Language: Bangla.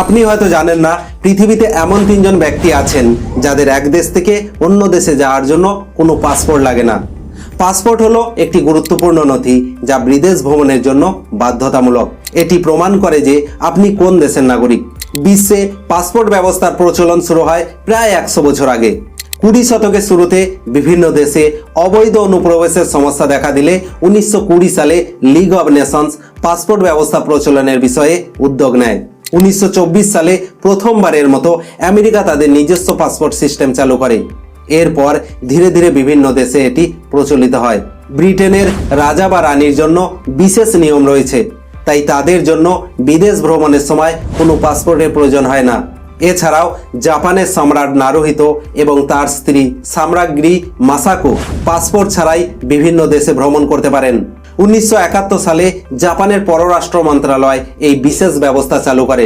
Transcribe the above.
আপনি হয়তো জানেন না, পৃথিবীতে এমন 3জন ব্যক্তি আছেন যাদের এক দেশ থেকে অন্য দেশে যাওয়ার জন্য কোনো পাসপোর্ট লাগে না। পাসপোর্ট হলো একটি গুরুত্বপূর্ণ নথি যা বিদেশ ভ্রমণের জন্য বাধ্যতামূলক। এটি প্রমাণ করে যে আপনি কোন দেশের নাগরিক। বিশ্বে পাসপোর্ট ব্যবস্থার প্রচলন শুরু হয় প্রায় 100 বছর আগে। 20 শতকের শুরুতে বিভিন্ন দেশে অবৈধ অনুপ্রবেশের সমস্যা দেখা দিলে 1920 সালে লিগ অব নেশনস পাসপোর্ট ব্যবস্থা প্রচলনের বিষয়ে উদ্যোগ নেয়। 1924 সালে প্রথমবারের মতো আমেরিকা তাদের নিজস্ব পাসপোর্ট সিস্টেম চালু করে। এরপর ধীরে ধীরে বিভিন্ন দেশে এটি প্রচলিত হয়। ব্রিটেনের রাজা বা রানীর জন্য বিশেষ নিয়ম রয়েছে, তাই তাদের জন্য বিদেশ ভ্রমণের সময় কোনো পাসপোর্টের প্রয়োজন হয় না। এছাড়াও জাপানের সম্রাট নারুহিতো এবং তার স্ত্রী সাম্রাজ্ঞী মাসাকো পাসপোর্ট ছাড়াই বিভিন্ন দেশে ভ্রমণ করতে পারেন। 1971 সালে জাপানের পররাষ্ট্র মন্ত্রণালয় এই বিশেষ ব্যবস্থা চালু করে।